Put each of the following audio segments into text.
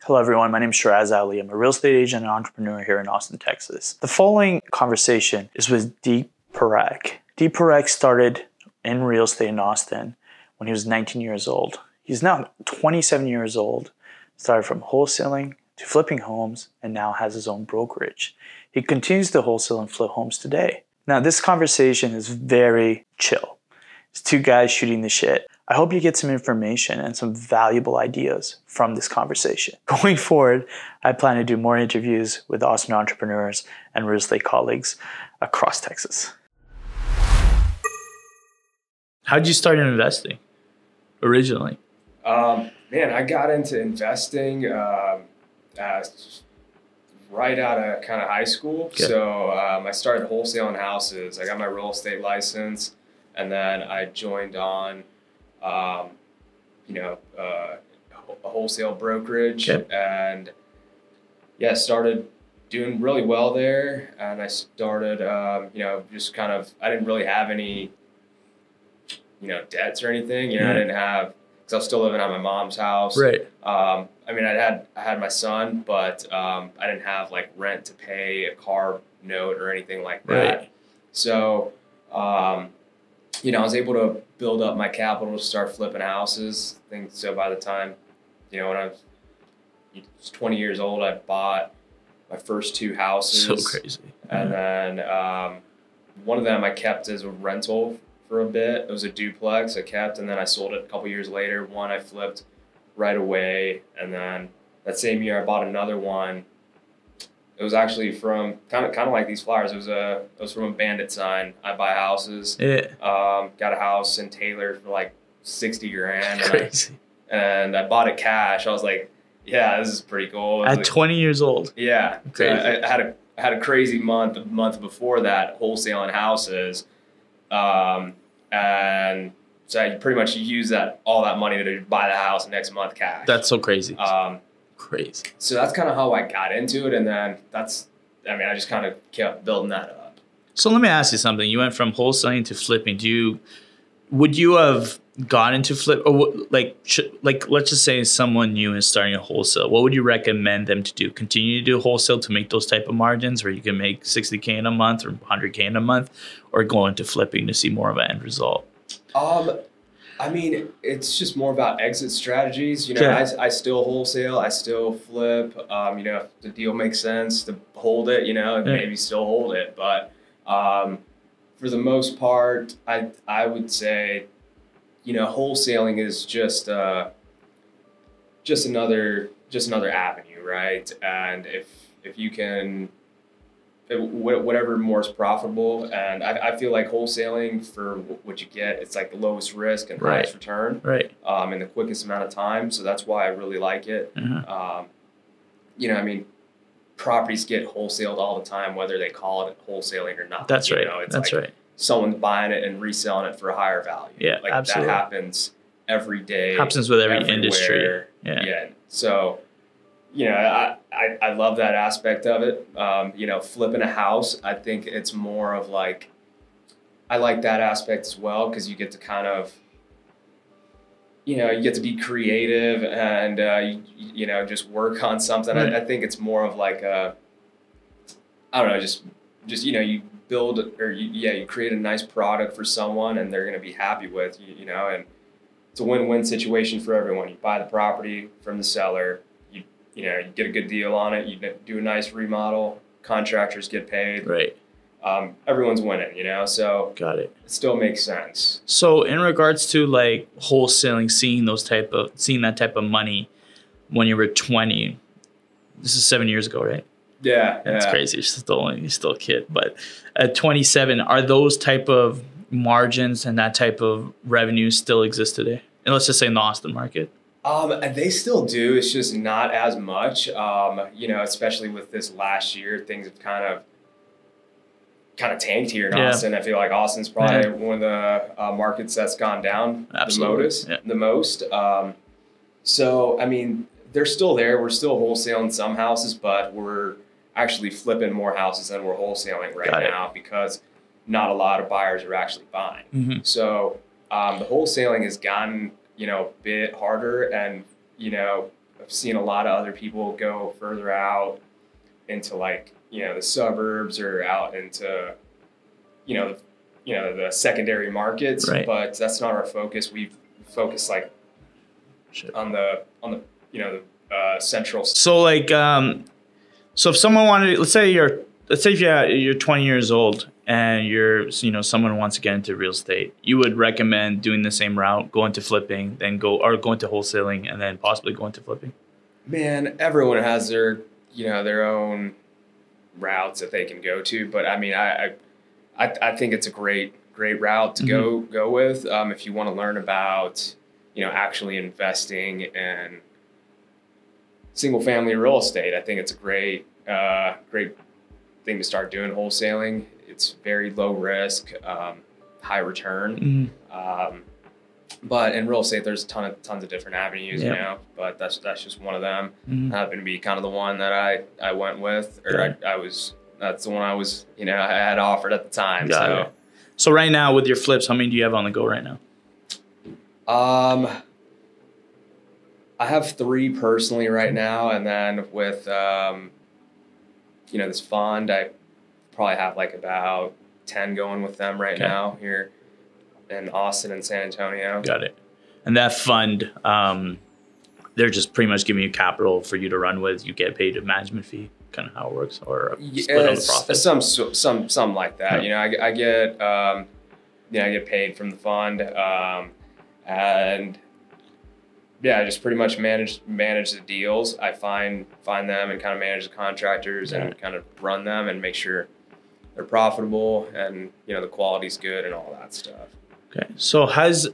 Hello everyone, my name is Shiraz Ali. I'm a real estate agent and entrepreneur here in Austin, Texas. The following conversation is with Deep Parikh. Deep Parikh started in real estate in Austin when he was 19 years old. He's now 27 years old, started from wholesaling to flipping homes, and now has his own brokerage. He continues to wholesale and flip homes today. Now this conversation is very chill. It's two guys shooting the shit. I hope you get some information and some valuable ideas from this conversation. Going forward, I plan to do more interviews with Austin entrepreneurs and real estate colleagues across Texas. How'd you start investing originally? I got into investing right out of kind of high school. Okay. So I started wholesaling houses. I got my real estate license, and then I joined on a wholesale brokerage. Okay. And started doing really well there. And I started, just kind of, I didn't really have any, debts or anything. I didn't have, because I was still living at my mom's house. Right. I had my son, but I didn't have like rent to pay, a car note or anything like that. Right. So, I was able to build up my capital to start flipping houses. I think so by the time, when I was 20 years old, I bought my first two houses. So crazy. And then one of them I kept as a rental for a bit. It was a duplex I kept, and then I sold it a couple years later. One I flipped right away, and then that same year I bought another one. It was actually from kind of like these flyers. It was from a bandit sign. I buy houses. Yeah. Got a house in Taylor for like 60 grand. Crazy. And I bought it cash. I was like, yeah, this is pretty cool. At 20 years old. Yeah. Crazy. I had a crazy month. The month before that, wholesaling houses, and so I pretty much used all that money to buy the house next month cash. That's so crazy. Crazy. So that's kind of how I got into it, and then I just kind of kept building that up. So let me ask you something. You went from wholesaling to flipping. Would you have gone into flip, or let's just say someone new is starting a wholesale? What would you recommend them to do? Continue to do wholesale to make those type of margins, where you can make $60K in a month or $100K in a month, or go into flipping to see more of an end result? It's just more about exit strategies. I still wholesale, I still flip. If the deal makes sense to hold it, maybe still hold it. But for the most part, I would say, wholesaling is just another avenue, right? And if you can, whatever more is profitable, and I feel like wholesaling, for what you get, it's like the lowest risk and highest return, right? In the quickest amount of time. So that's why I really like it. Mm-hmm. Properties get wholesaled all the time, whether they call it wholesaling or not. That's right. That's right. Someone's buying it and reselling it for a higher value. Yeah, absolutely. That happens every day. Happens with every industry. Yeah. So, I love that aspect of it. Flipping a house, I think it's more of like, I like that aspect as well, because you get to kind of, you get to be creative and, just work on something. Right. I think it's more of like you build, or you create a nice product for someone and they're going to be happy with, and it's a win-win situation for everyone. You buy the property from the seller, you get a good deal on it, you do a nice remodel, contractors get paid. Right. Everyone's winning, so got it. It still makes sense. So in regards to like wholesaling, seeing that type of money when you were 20, this is 7 years ago, right? Yeah. That's crazy. You're still a kid, but at 27, are those type of margins and that type of revenue still exist today? And let's just say in the Austin market. They still do. It's just not as much. Especially with this last year, things have kind of tanked here in Austin. I feel like Austin's probably one of the markets that's gone down the most. So, they're still there. We're still wholesaling some houses, but we're actually flipping more houses than we're wholesaling right now, because not a lot of buyers are actually buying. Mm-hmm. So the wholesaling has gotten, a bit harder, and, seen a lot of other people go further out into like, the suburbs or out into, the secondary markets, right. But that's not our focus. We focus like on the central. So like, so if someone wanted, let's say if you're 20 years old and someone wants to get into real estate, you would recommend doing the same route, going to flipping, then going to wholesaling, and then possibly going to flipping? Man, everyone has their own routes that they can go to, but I mean, I think it's a great route to go with if you want to learn about actually investing in single family real estate. I think it's a great thing to start doing. Wholesaling, it's very low risk, high return. But in real estate, there's tons of different avenues, but that's just one of them. Happened to be kind of the one that I went with, or that's the one I was, I had offered at the time. So right now with your flips, how many do you have on the go right now? I have 3 personally right now, and then with this fund, I probably have like about 10 going with them right now here in Austin and San Antonio. Got it. And that fund, they're just pretty much giving you capital for you to run with. You get paid a management fee, kind of how it works, or a split on the profit. Some like that. I get paid from the fund, and I just pretty much manage the deals. I find them and kind of manage the contractors and kind of run them and make sure they're profitable and the quality's good and all that stuff. Okay. So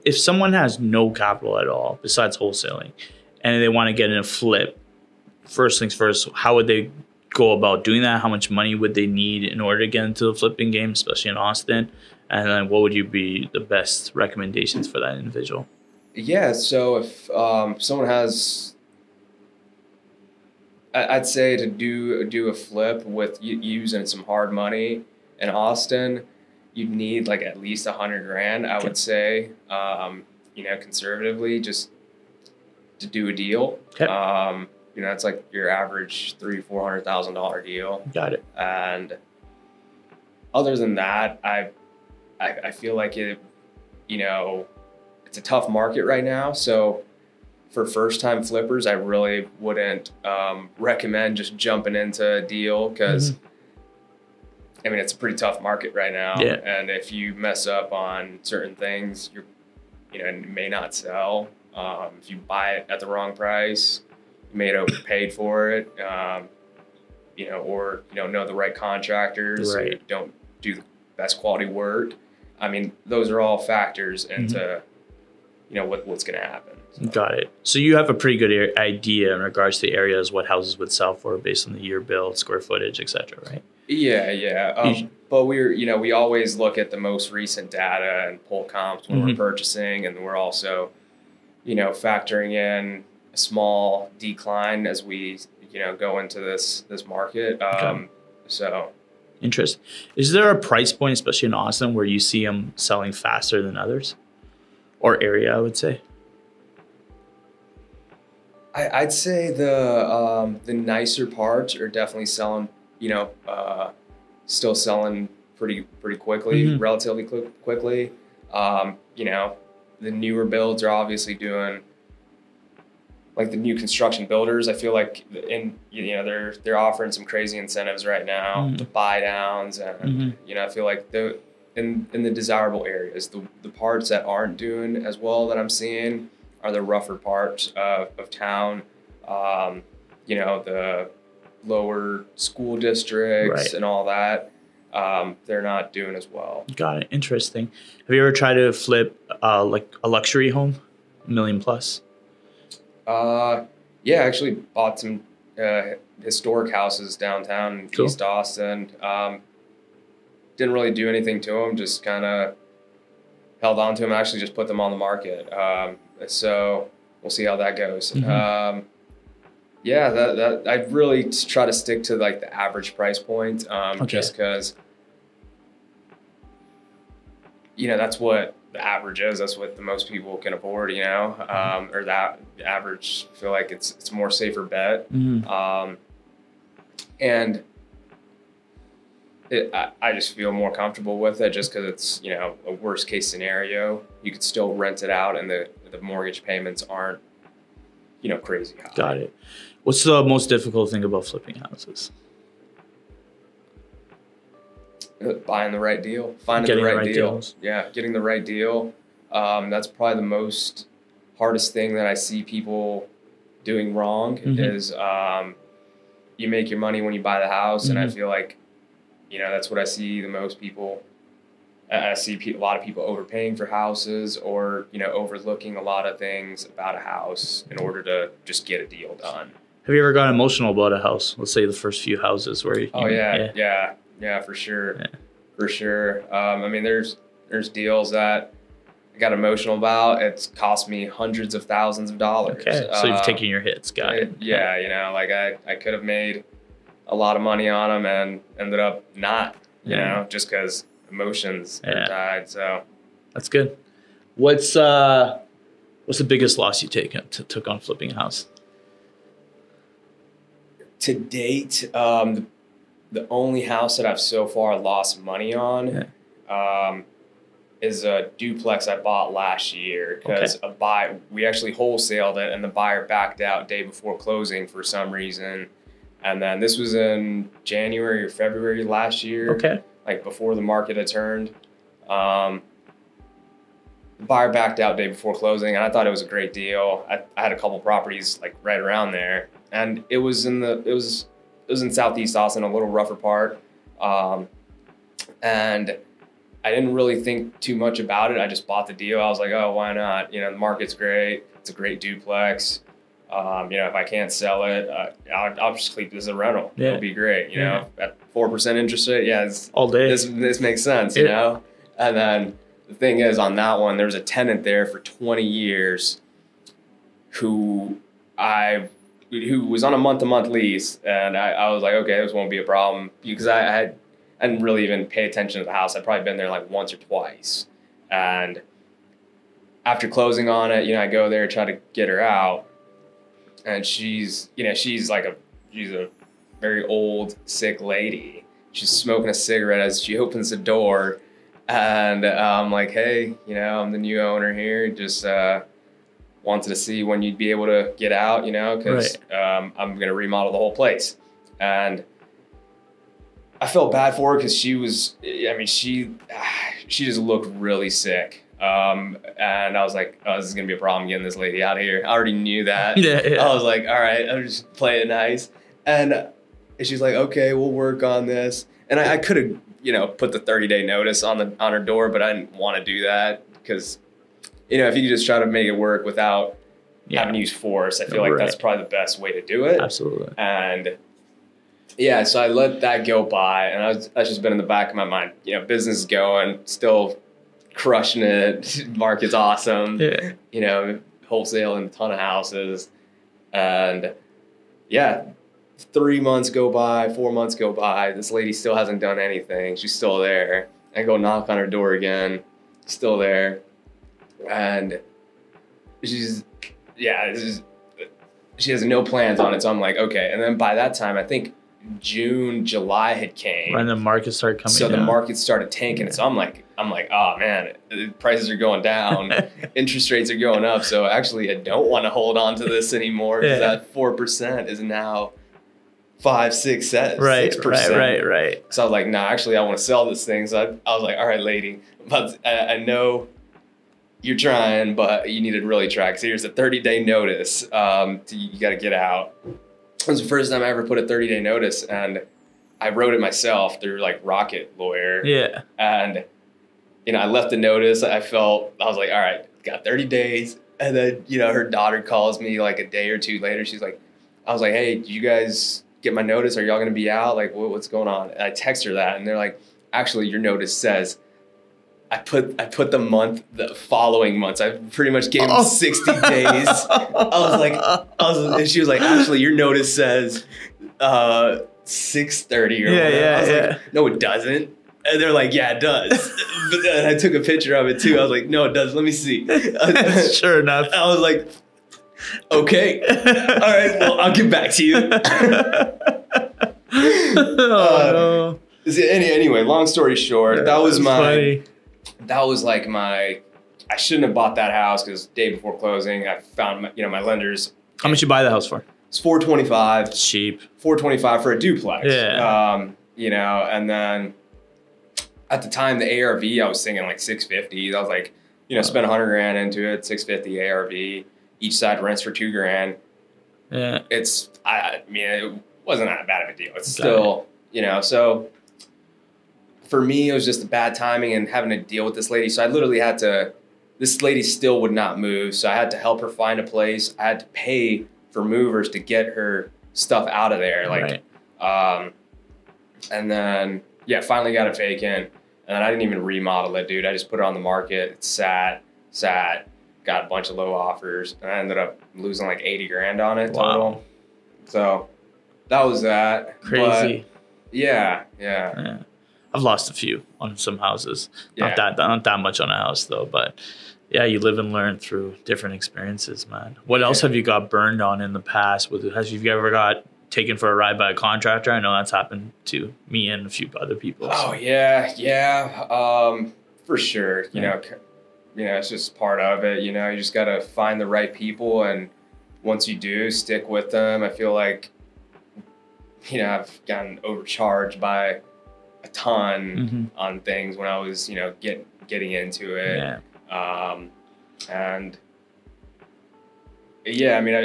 if someone has no capital at all besides wholesaling and they want to get in a flip, first things first, how would they go about doing that? How much money would they need in order to get into the flipping game, especially in Austin? And then what would be the best recommendations for that individual? Yeah, so if someone has, I'd say to do a flip with using some hard money in Austin, you'd need like at least $100,000, I would say, conservatively, just to do a deal. Okay. It's like your average $300,000-$400,000 deal. Got it. And other than that, I feel like it, it's a tough market right now. So for first-time flippers, I really wouldn't recommend just jumping into a deal because, I mean, it's a pretty tough market right now. Yeah. And if you mess up on certain things, it may not sell. If you buy it at the wrong price, you may have overpaid for it, or you don't know the right contractors, or you don't do the best quality work. I mean, those are all factors into what's going to happen. So. Got it. So you have a pretty good idea in regards to areas, what houses would sell for based on the year build, square footage, etc., right? Yeah. But we always look at the most recent data and pull comps when we're purchasing, and we're also, factoring in a small decline as we, go into this market. So. Interesting. Is there a price point, especially in Austin, where you see them selling faster than others? Or area, I would say. I'd say the nicer parts are definitely selling, still selling pretty quickly, relatively quickly. The newer builds are obviously doing, like the new construction builders. I feel like they're offering some crazy incentives right now, buy downs, and I feel like in the desirable areas, the parts that aren't doing as well that I'm seeing are the rougher parts of town, the lower school districts and all that. They're not doing as well. Got it. Interesting. Have you ever tried to flip like a luxury home, $1 million plus? I actually bought some historic houses downtown in East Austin. Didn't really do anything to them, just kind of held on to them, actually just put them on the market. So we'll see how that goes. That I really try to stick to like the average price point, just because, that's what the average is. That's what the most people can afford, or that average. I feel like it's a more safer bet. Mm-hmm. And I just feel more comfortable with it just because it's, a worst case scenario. You could still rent it out and the mortgage payments aren't, crazy high. Got it. What's the most difficult thing about flipping houses? Buying the right deal, finding the right deal. Deals. Yeah, getting the right deal. That's probably the most hardest thing that I see people doing wrong is you make your money when you buy the house. And I feel like, that's what I see the most people. I see a lot of people overpaying for houses or, overlooking a lot of things about a house in order to just get a deal done. Have you ever gotten emotional about a house? Let's say the first few houses where you... Yeah, for sure. Yeah. For sure. There's deals that I got emotional about. It's cost me hundreds of thousands of dollars. Okay, so you've taken your hits. Got it. Yeah, I could have made a lot of money on them and ended up not, just because emotions are tied. So that's good. What's the biggest loss you took on flipping a house? To date, the only house that I've so far lost money on is a duplex I bought last year because we actually wholesaled it and the buyer backed out day before closing for some reason. And then this was in January or February last year. Okay. Like before the market had turned. The buyer backed out day before closing and I thought it was a great deal. I had a couple properties like right around there. And it was in Southeast Austin, a little rougher part. And I didn't really think too much about it. I just bought the deal. I was like, oh, why not? The market's great. It's a great duplex. If I can't sell it, I'll just keep this as a rental. Yeah. It'll be great. At 4% interest rate. Yeah. It's all day. This makes sense, And then the thing is on that one, there's a tenant there for 20 years who was on a month-to-month lease, and I was like, okay, this won't be a problem because I didn't really even pay attention to the house. I'd probably been there like once or twice, and after closing on it, I go there, try to get her out, and she's a very old, sick lady. She's smoking a cigarette as she opens the door, and I'm like, hey, I'm the new owner here, just wanted to see when you'd be able to get out, because I'm going to remodel the whole place. And I felt bad for her because she just looked really sick. And I was like, oh, this is going to be a problem getting this lady out of here. I already knew that. Yeah. I was like, all right, I'm just playing it nice. And she's like, okay, we'll work on this. And I could have, put the 30-day notice on her door, but I didn't want to do that because if you could just try to make it work without having to use force, I feel like that's probably the best way to do it. Absolutely. And so I let that go by, and that's just been in the back of my mind. Business is going, still crushing it. Market's awesome. Yeah. Wholesaling a ton of houses, and 3 months go by, 4 months go by. This lady still hasn't done anything. She's still there. I go knock on her door again, still there. And she has no plans on it. So I'm like, okay. And then by that time, I think June, July had came. When the market started coming down. So the market started tanking. Yeah. So I'm like, oh man, the prices are going down. Interest rates are going up. So actually I don't want to hold on to this anymore because that 4% is now 5, 6, 7, 6%. Right. So I was like, nah, actually I want to sell this thing. So I was like, all right, lady, but I know you're trying, but you need to really try because here's a 30-day notice. You got to get out. It was the first time I ever put a 30-day notice, and I wrote it myself through like Rocket Lawyer. Yeah. And I left the notice. I was like, all right, got 30 days. And then her daughter calls me like a day or two later. I was like, hey, did you guys get my notice? Are y'all gonna be out? Like, what's going on? And I text her that, and they're like, actually, your notice says. I put the following month. So I pretty much gave him 60 days. And she was like, actually, your notice says 6:30 or whatever. I was like, no, it doesn't. And they're like, yeah, it does. But then I took a picture of it too. I was like, no, it does. Let me see. Sure enough. I was like, okay. All right, well, I'll get back to you. No. Anyway, long story short, that was funny. That was like I shouldn't have bought that house because day before closing, I found my lenders. How much you buy the house for? It's $425. Cheap. $425 for a duplex. Yeah. And then at the time, the ARV, I was thinking like $650. I was like, spend $100,000 into it, $650 ARV. Each side rents for $2,000. Yeah. It wasn't that bad of a deal. It's still, so for me, it was just a bad timing and having to deal with this lady. So I literally this lady still would not move. So I had to help her find a place. I had to pay for movers to get her stuff out of there. And then, finally got it vacant. And then I didn't even remodel it, dude. I just put it on the market. It sat, got a bunch of low offers. And I ended up losing like $80,000 on it total. Wow. So that was that. Crazy. But yeah. I've lost a few on some houses. Yeah. Not that much on a house though, but yeah, you live and learn through different experiences, man. What else have you got burned on in the past? Have you ever got taken for a ride by a contractor? I know that's happened to me and a few other people. Oh yeah. For sure. You know, it's just part of it. You just got to find the right people, and once you do, stick with them. I feel like, I've gotten overcharged by a ton on things when I was, getting into it. Yeah.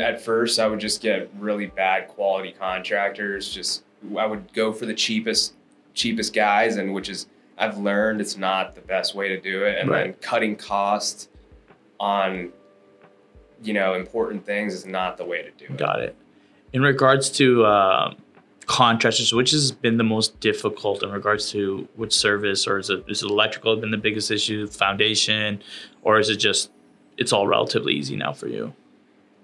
At first I would just get really bad quality contractors. I would go for the cheapest guys, and I've learned it's not the best way to do it. And then cutting costs on, important things is not the way to do it. Got it. In regards to contractors, which has been the most difficult in regards to which service, or is it electrical been the biggest issue, foundation, or is it just it's all relatively easy now for you?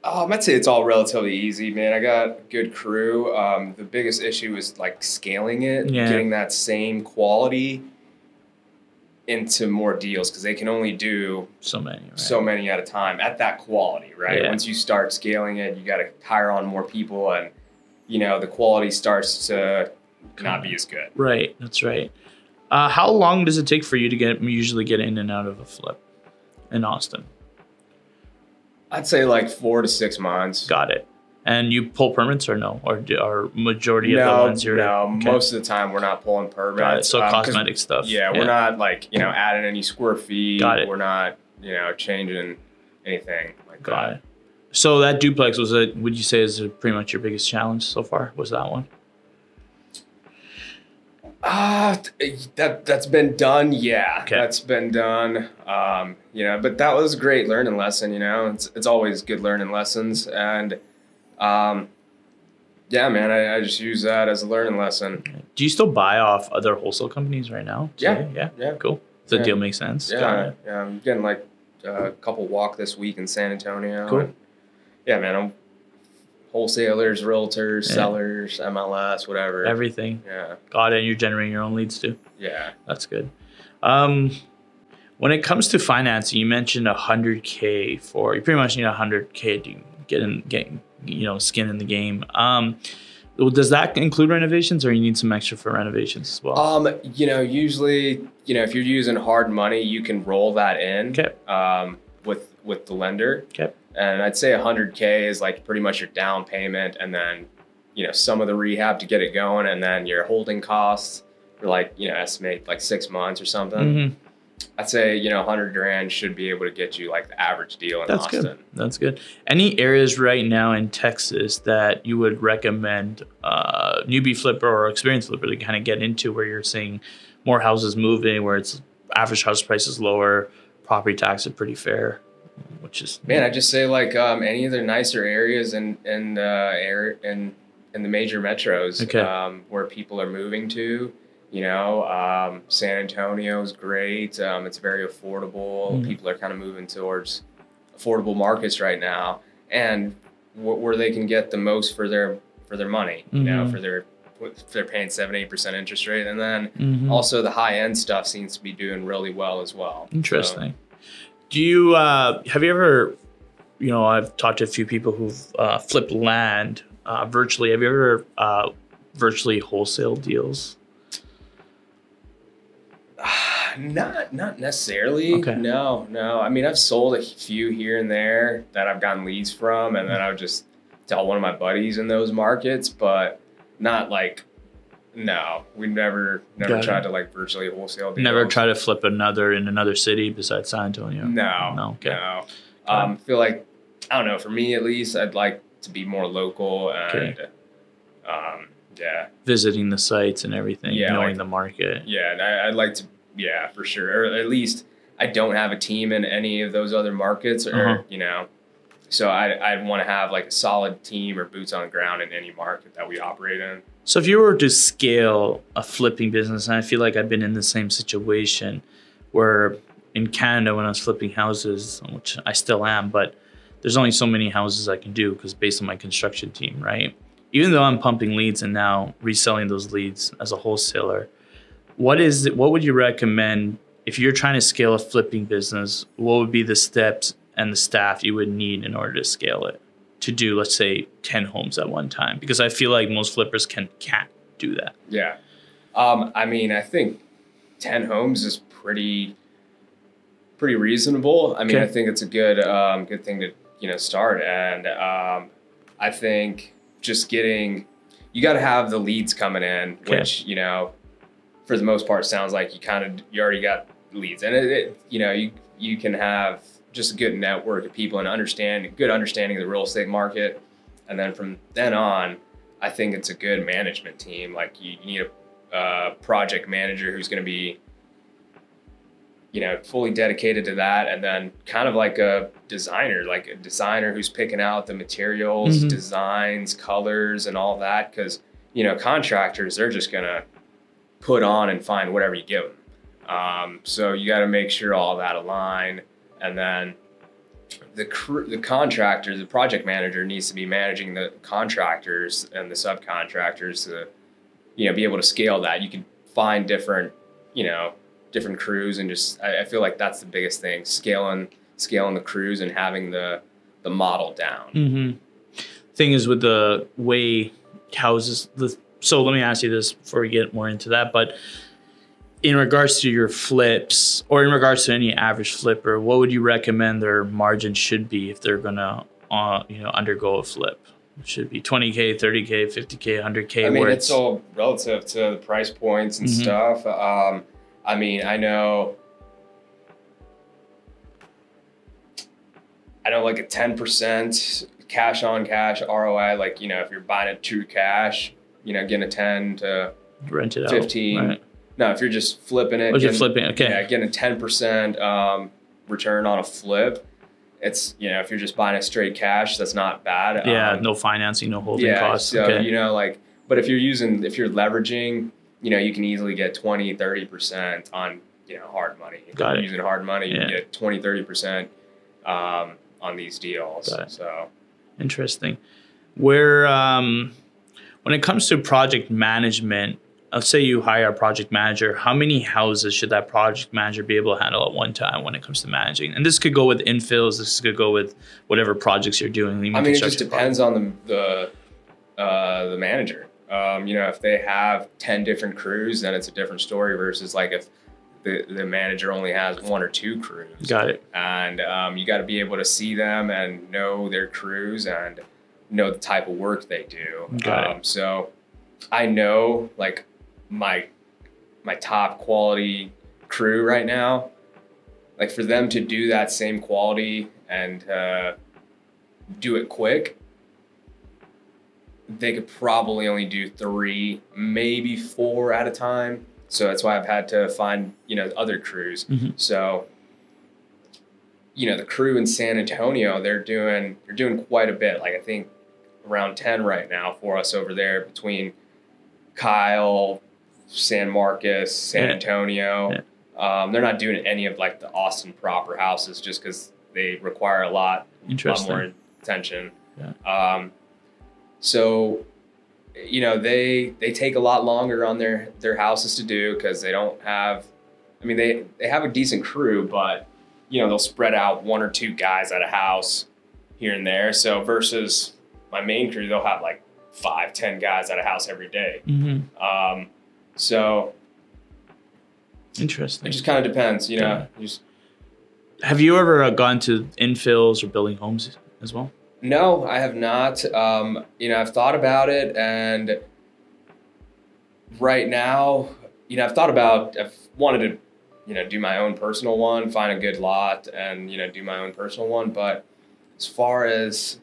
I'd say it's all relatively easy, man. I got a good crew. The biggest issue is like scaling it, getting that same quality into more deals, because they can only do so many at a time at that quality, right? Once you start scaling it, you got to hire on more people, and the quality starts to not be as good. Right, that's right. How long does it take for you to usually get in and out of a flip in Austin? I'd say like 4 to 6 months. Got it. And you pull permits or no? Or are majority of the ones you're... No, most of the time we're not pulling permits. Got it. So cosmetic stuff. Yeah, we're not like, adding any square feet. Got it. We're not, changing anything like that. Got it. So that duplex, would you say is pretty much your biggest challenge so far? Was that one? That's been done. Yeah, okay. That's been done. But that was a great learning lesson. It's always good learning lessons. And, man, I just use that as a learning lesson. Do you still buy off other wholesale companies right now? Yeah. Cool. Does the deal make sense? Yeah. I'm getting like a couple walk this week in San Antonio. Cool. And, man, I'm wholesalers, realtors, sellers, MLS, whatever. Everything. Yeah. Got it. And you're generating your own leads too. Yeah. That's good. When it comes to financing, you mentioned $100K you pretty much need $100K to get skin in the game. Does that include renovations, or you need some extra for renovations as well? Usually, if you're using hard money, you can roll that in. Okay. With the lender. Okay. And I'd say $100K is like pretty much your down payment, and then, some of the rehab to get it going, and then your holding costs for estimate like 6 months or something. Mm-hmm. I'd say, $100,000 should be able to get you like the average deal in Austin. That's good. Any areas right now in Texas that you would recommend newbie flipper or experienced flipper to kind of get into, where you're seeing more houses moving, where it's average house price is lower, property tax is pretty fair? I just say like any of the nicer areas in the major metros, where people are moving to. San Antonio is great. It's very affordable. Mm-hmm. People are kind of moving towards affordable markets right now, and where they can get the most for their money. Mm-hmm. For they're paying 7-8% interest rate. And then also the high end stuff seems to be doing really well as well. Interesting. Do you, have you ever, I've talked to a few people who've flipped land virtually. Have you ever virtually wholesale deals? Not necessarily. Okay. No. I mean, I've sold a few here and there that I've gotten leads from, and then I would just tell one of my buddies in those markets, but not like, no, we never tried to like virtually wholesale deals. Never try to flip in another city besides San Antonio? No. Okay. No. I feel like, I don't know, for me at least, I'd like to be more local and, visiting the sites and everything, knowing the market. Yeah, and I'd like to, for sure. Or at least I don't have a team in any of those other markets, or so I'd want to have like a solid team or boots on the ground in any market that we operate in. So if you were to scale a flipping business, and I feel like I've been in the same situation where in Canada when I was flipping houses, which I still am, but there's only so many houses I can do because based on my construction team, right? Even though I'm pumping leads and now reselling those leads as a wholesaler, what would you recommend if you're trying to scale a flipping business? What would be the steps and the staff you would need in order to scale it to do, let's say, 10 homes at one time? Because I feel like most flippers can't do that. Yeah. I mean, I think 10 homes is pretty reasonable. I mean, I think it's a good thing to, start. And I think just you got to have the leads coming in, which, for the most part sounds like you already got leads, and you can have just a good network of people and good understanding of the real estate market. And then from then on, I think it's a good management team. Like you need a project manager who's going to be, fully dedicated to that. And then kind of like a designer who's picking out the materials, designs, colors, and all that. Cause contractors, they're just going to put on and find whatever you give them. So you got to make sure all that align. And then the contractor, the project manager needs to be managing the contractors and the subcontractors to, be able to scale that. You can find different crews, and just, I feel like that's the biggest thing, scaling the crews and having the model down. Thing is with the way houses, so let me ask you this before we get more into that, but in regards to your flips, or in regards to any average flipper, what would you recommend their margin should be if they're gonna, undergo a flip? It should be 20K, 30K, 50K, 100K. I mean, it's all relative to the price points and stuff. I mean, I know like a 10% cash on cash ROI, like, if you're buying it true cash, getting a 10 to rent it 15. Out, right. No, if you're just flipping it, getting a 10% return on a flip. It's, if you're just buying it straight cash, that's not bad. No financing, no holding costs. So, but if you're leveraging, you can easily get 20, 30% on, hard money. If you're using hard money, you can get 20, 30% on these deals. So interesting. Where, when it comes to project management, let's say you hire a project manager, how many houses should that project manager be able to handle at one time when it comes to managing? And this could go with infills, this could go with whatever projects you're doing. I mean, it just depends on the manager. If they have 10 different crews, then it's a different story versus like if the manager only has 1 or 2 crews. Got it. And you got to be able to see them and know their crews and know the type of work they do. Got it. So I know like my top quality crew right now, like for them to do that same quality and do it quick, they could probably only do 3, maybe 4 at a time. So that's why I've had to find, other crews. So, the crew in San Antonio, they're doing quite a bit. Like I think around 10 right now for us over there between Kyle, San Marcos, San Antonio. They're not doing any of like the Austin proper houses just because they require a lot more attention. So you know, they take a lot longer on their houses to do because they don't have, I mean, they have a decent crew, but, you know, they'll spread out 1 or 2 guys at a house here and there. So versus my main crew, they'll have like 5, 10 guys at a house every day. So interesting. It just kind of depends, you know. Have you ever gone to infills or building homes as well? No, I have not. You know, I've thought about it, and right now, you know, I've wanted to, you know, do my own personal one, find a good lot and, you know, do my own personal one. But as far as,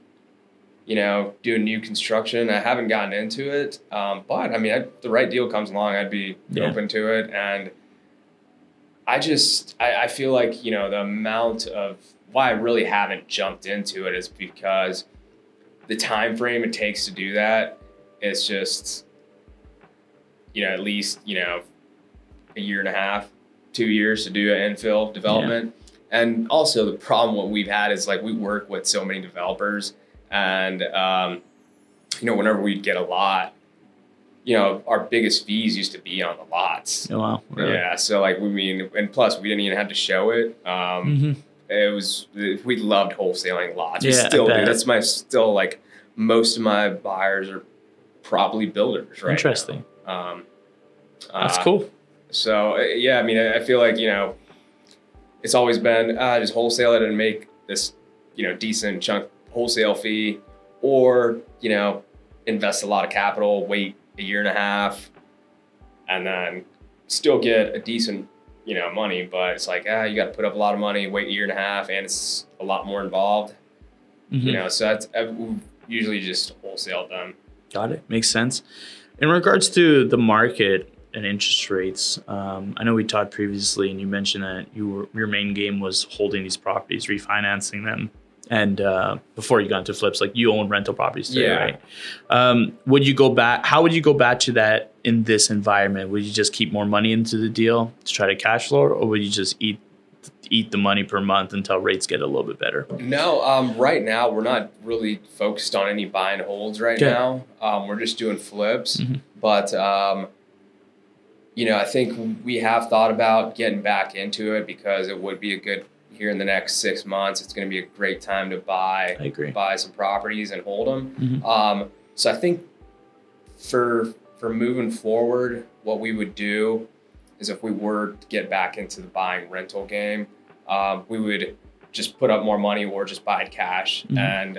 you know, doing new construction, I haven't gotten into it. But I mean, if the right deal comes along, I'd be open to it. And I feel like, you know, the amount of why I really haven't jumped into it is because the time frame it takes to do that is just, you know, at least, you know, 1.5 years, 2 years to do an infill development. Yeah. And also the problem what we've had is like we work with so many developers, and you know, whenever we'd get a lot, you know, our biggest fees used to be on the lots. Oh, wow. Really? Yeah. So like, and plus we didn't even have to show it. It was, we loved wholesaling lots. We still do. That's still like most of my buyers are probably builders right Interesting. now. That's cool. So yeah, I mean, I feel like, you know, it's always been just wholesale it and make this, you know, decent chunk wholesale fee, or, you know, invest a lot of capital, wait 1.5 years, and then still get a decent, you know, money. But it's like, you got to put up a lot of money, wait 1.5 years, and it's a lot more involved. You know, so that's usually just wholesale them. Got it. Makes sense. In regards to the market and interest rates, I know we talked previously, and you mentioned that your main game was holding these properties, refinancing them, and before you got into flips, like you own rental properties too, right? Would you go back? How would you go back to that in this environment? Would you just keep more money into the deal to try to cash flow, or would you just eat the money per month until rates get a little bit better? No, right now we're not really focused on any buy and holds right now. We're just doing flips, but you know, I think we have thought about getting back into it because it would be a good, here in the next 6 months, it's going to be a great time to buy some properties and hold them. So I think for moving forward, what we would do is if we were to get back into the buying rental game, we would just put up more money or just buy it cash and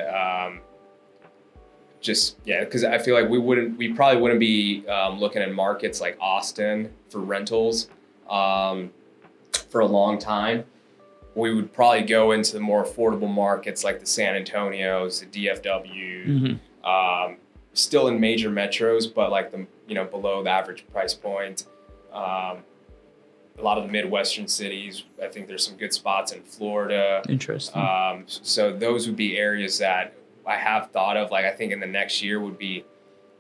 because I feel like we probably wouldn't be looking at markets like Austin for rentals for a long time. We would probably go into the more affordable markets like the San Antonios, the DFW, still in major metros, but like the, you know, below the average price point. A lot of the Midwestern cities, I think there's some good spots in Florida. Interesting. So those would be areas that I have thought of. Like, I think in the next year would be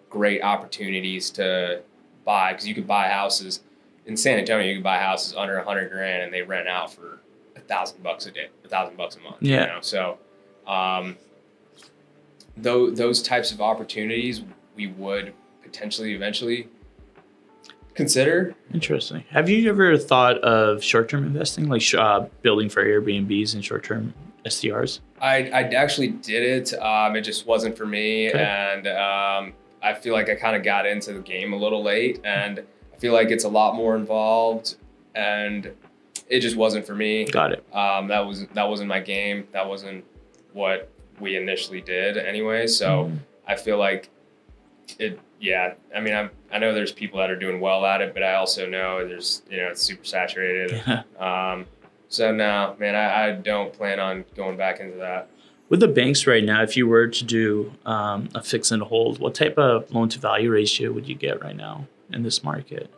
great opportunities to buy, because you could buy houses in San Antonio. You could buy houses under $100,000 and they rent out for $1,000 a day, $1,000 a month. Yeah. You know? So those types of opportunities we would potentially eventually consider. Interesting. Have you ever thought of short-term investing, like building for Airbnbs and short-term STRs? I actually did it. It just wasn't for me. Okay. And I feel like I kind of got into the game a little late, and I feel like it's a lot more involved, and it just wasn't for me. Got it. That wasn't my game. That wasn't what we initially did anyway. So I feel like it, yeah, I mean, I know there's people that are doing well at it, but I also know there's, you know, it's super saturated. So no, man, I don't plan on going back into that. With the banks right now, if you were to do a fix and hold, what type of loan to value ratio would you get right now in this market?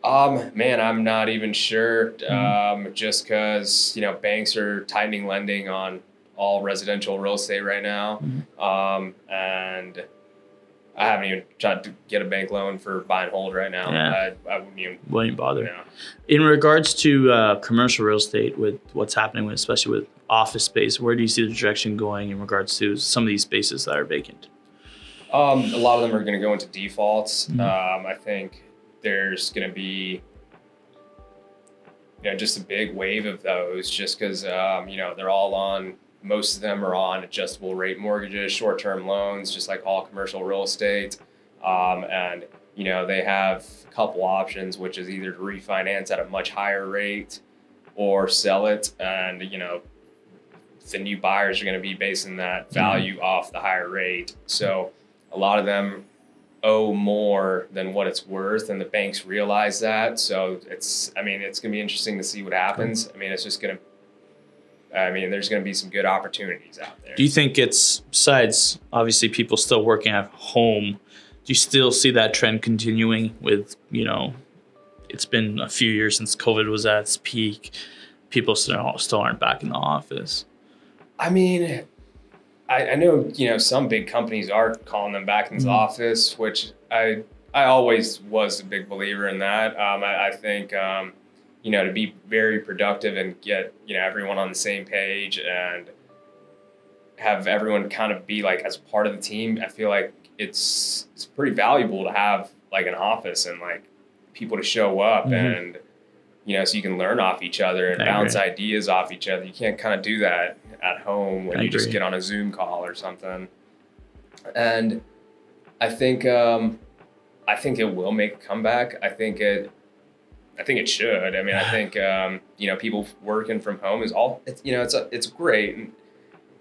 Man, I'm not even sure. Just because, you know, banks are tightening lending on all residential real estate right now. And I haven't even tried to get a bank loan for buy and hold right now. Yeah. I wouldn't even bother. No. In regards to commercial real estate, with what's happening with, especially with office space, where do you see the direction going in regards to some of these spaces that are vacant? A lot of them are going to go into defaults. I think there's going to be, just a big wave of those just because, they're all on, most of them are on adjustable rate mortgages, short-term loans, just like all commercial real estate. And, they have a couple options, which is either to refinance at a much higher rate or sell it. And, the new buyers are going to be basing that value off the higher rate. So a lot of them owe more than what it's worth, and the banks realize that. So it's going to be interesting to see what happens. It's just going to, there's going to be some good opportunities out there. Do you think it's, besides obviously people still working at home, do you still see that trend continuing with, it's been a few years since COVID was at its peak. People still aren't back in the office. I know, some big companies are calling them back in the office, which I always was a big believer in that. I think, to be very productive and get, everyone on the same page and have everyone kind of be like as part of the team. I feel like it's pretty valuable to have like an office and like people to show up and, so you can learn off each other and bounce ideas off each other. You can't kind of do that at home when you just get on a Zoom call or something. And I think it will make a comeback. I think it should. I think people working from home is it's great. And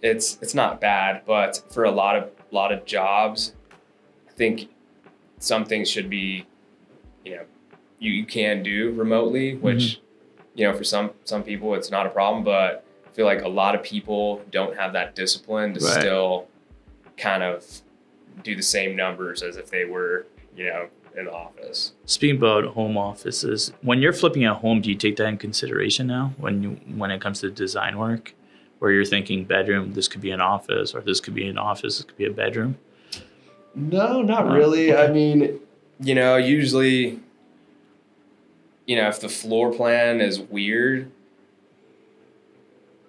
it's not bad, but for a lot of jobs, I think some things should be, you can do remotely, which, for some people it's not a problem, but I feel like a lot of people don't have that discipline to still kind of do the same numbers as if they were, in the office. Speaking about home offices, when you're flipping a home, do you take that in consideration now when it comes to design work, where you're thinking bedroom, this could be an office, or this could be an office, this could be a bedroom? No, not really. Okay. Usually, if the floor plan is weird,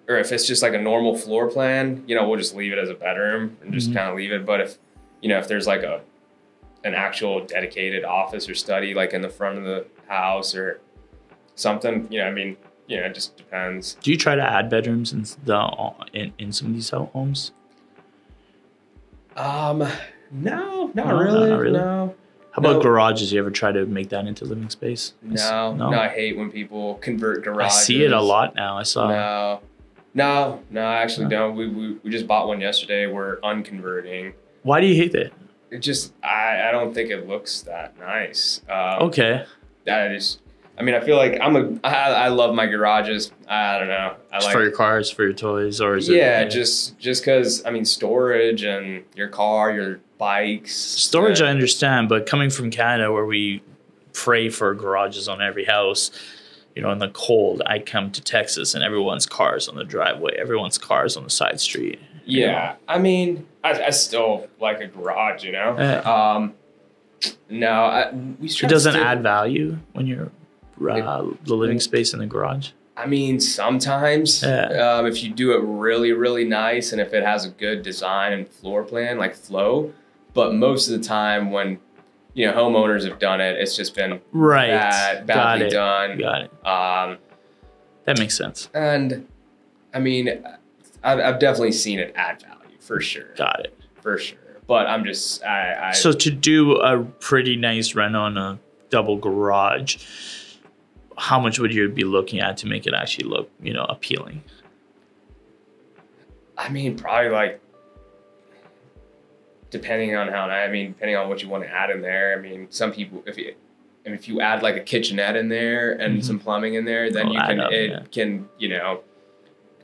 or if it's just like a normal floor plan, we'll just leave it as a bedroom and just kind of leave it. But if there's like an actual dedicated office or study, like in the front of the house or something, it just depends. Do you try to add bedrooms in some of these homes? No, not really. No. How about garages? You ever try to make that into living space? No, I hate when people convert garages. I see it a lot now. I saw. No, I actually don't. We just bought one yesterday. We're unconverting. Why do you hate it? It just, I don't think it looks that nice. Okay. I feel like I love my garages. I don't know. For your cars, for your toys, or is it? Yeah, just because, storage and your car, your bikes. Storage, I understand, but coming from Canada where we pray for garages on every house, in the cold, I come to Texas and everyone's cars on the driveway, everyone's cars on the side street. Yeah, I still like a garage, No, it doesn't add value when you're the living space in the garage. Sometimes if you do it really, really nice and if it has a good design and floor plan, like flow, but most of the time when homeowners have done it, it's just been badly done. Got it. That makes sense. And I've definitely seen it add value for sure. Got it. For sure. But I'm just So to do a pretty nice rent on a double garage, how much would you be looking at to make it actually look, appealing? Probably like, depending on what you want to add in there. Some people, if you add like a kitchenette in there and some plumbing in there, then can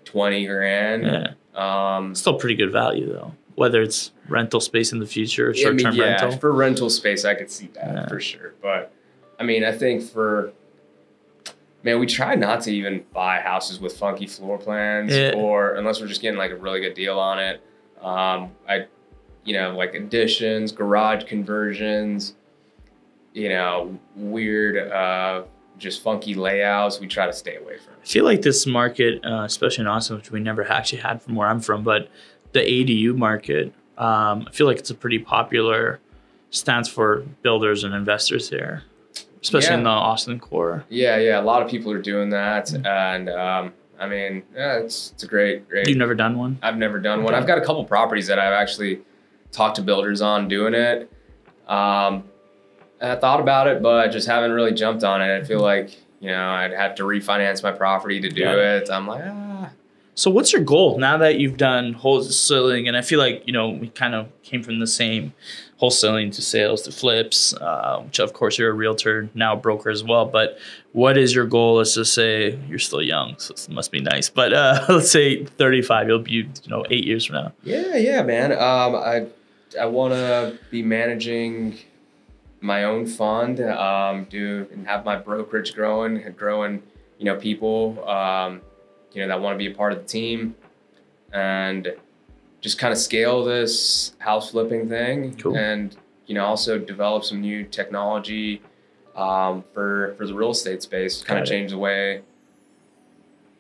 20 grand. Yeah. Still pretty good value though. Whether it's rental space in the future, short-term rental. For rental space, I could see that for sure. But I think we try not to even buy houses with funky floor plans or unless we're just getting like a really good deal on it. Like additions, garage conversions, weird, just funky layouts. We try to stay away from. I feel like this market, especially in Austin, which we never actually had from where I'm from, but the ADU market I feel like it's a pretty popular stance for builders and investors here, especially in the Austin core. Yeah, a lot of people are doing that, and I mean, it's a great. You've never done one? I've never done one. I've got a couple properties that I've actually talked to builders on doing it. And I thought about it, but just haven't really jumped on it. I feel like, I'd have to refinance my property to do it. I'm like, So what's your goal now that you've done wholesaling? And I feel like, we kind of came from the same wholesaling to sales to flips, which of course you're a realtor, now a broker as well. But what is your goal? Let's just say you're still young, so it must be nice. But let's say 35, you'll be, 8 years from now. Yeah, man. I want to be managing my own fund, and have my brokerage growing, people, that want to be a part of the team, and just kind of scale this house flipping thing. Cool. And, also develop some new technology, for the real estate space, kind of change the way,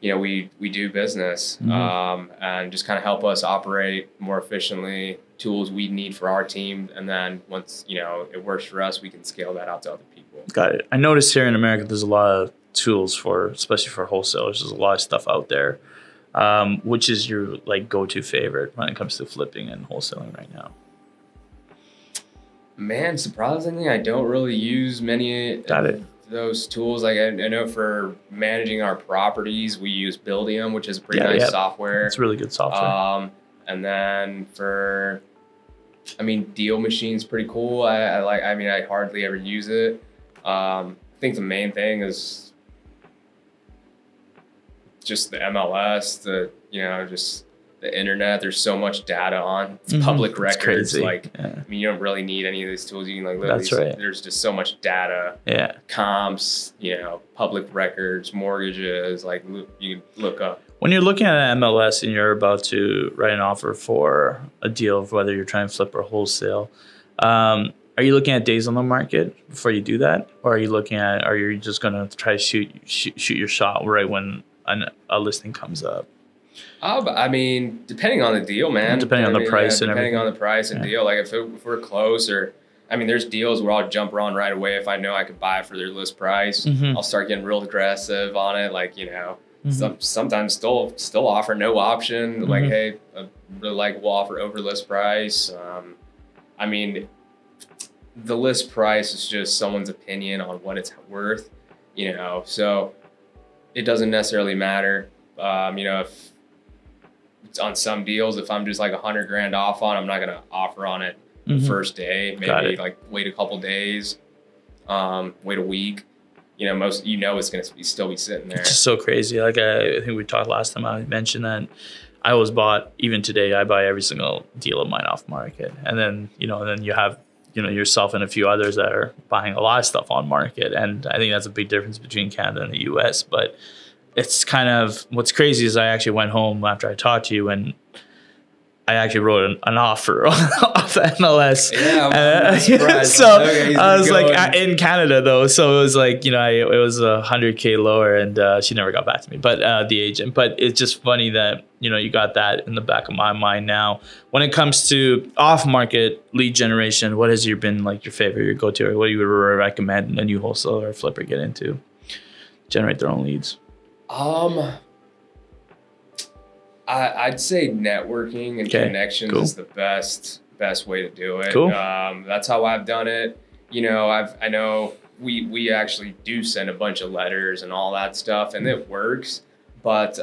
we do business, and just kind of help us operate more efficiently, tools we need for our team. And then once, it works for us, we can scale that out to other people. Got it. I noticed here in America, there's a lot of tools especially for wholesalers. There's a lot of stuff out there. Which is your go-to favorite when it comes to flipping and wholesaling right now? Man, surprisingly, I don't really use many of those tools. Like I know for managing our properties, we use Buildium, which is a pretty nice software. It's really good software. And then Deal Machine's pretty cool. I hardly ever use it. I think the main thing is just the MLS, just the internet. There's so much data on. It's public records. Crazy. You don't really need any of these tools. You can That's right. There's just so much data. Yeah. Comps, public records, mortgages. You can look up. When you're looking at an MLS and you're about to write an offer for a deal, whether you're trying to flip or wholesale, are you looking at days on the market before you do that, or are you just going to try to shoot your shot right when a listing comes up? Depending on the deal, man. Depending on the price and everything. Depending on the price and deal. If we're close, or there's deals where I'll jump on right away if I know I could buy for their list price. I'll start getting real aggressive on it. Sometimes still offer no option. Hey, I really we'll offer over list price. The list price is just someone's opinion on what it's worth, so it doesn't necessarily matter. If it's on some deals, if I'm just $100,000 off on, I'm not going to offer on it the first day, maybe wait a couple days, wait a week. It's going to still be sitting there. It's just so crazy. I think we talked last time, I mentioned that I always bought, even today, I buy every single deal of mine off market. And then, then you have, yourself and a few others that are buying a lot of stuff on market. And I think that's a big difference between Canada and the US. But it's kind of, what's crazy is I actually went home after I talked to you and I actually wrote an offer off MLS. Yeah, I'm surprised. So I was in Canada though. So it was it was 100K lower, and she never got back to me, but the agent. But it's just funny that, you got that in the back of my mind now. When it comes to off-market lead generation, what has been your favorite, your go-to, or what you would recommend a new wholesaler or flipper get into? Generate their own leads. I'd say networking and connections is the best way to do it. Cool. That's how I've done it. I know we actually do send a bunch of letters and all that stuff, and it works. But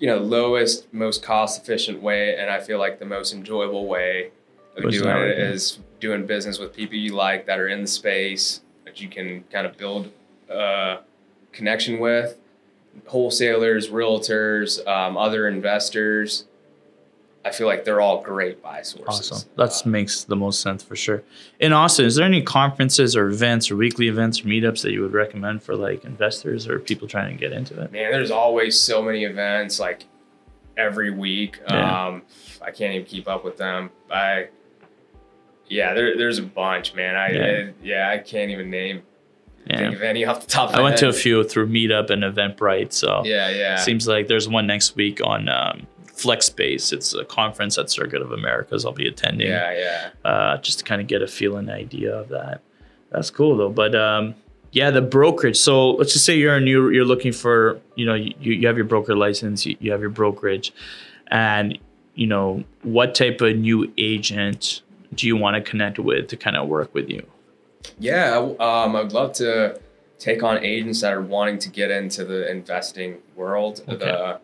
lowest, most cost efficient way, and I feel like the most enjoyable way of doing it is doing business with people you like that are in the space that you can kind of build a connection with. Wholesalers, realtors, other investors. I feel like they're all great buy sources. Awesome. That makes the most sense for sure. In Austin, is there any conferences or events or weekly events or meetups that you would recommend for investors or people trying to get into it? Man, there's always so many events every week. I can't even keep up with them. There's a bunch, man. I can't even think of any off the top of my head. I went to a few through Meetup and Eventbrite. So yeah. Seems like there's one next week on Flex Space. It's a conference at Circuit of Americas I'll be attending. Just to kind of get a feel and idea of that. That's cool though. But yeah, the brokerage. So let's just say you're looking for, you have your broker license, you have your brokerage, and what type of new agent do you want to connect with to kind of work with you? Yeah, I would love to take on agents that are wanting to get into the investing world, the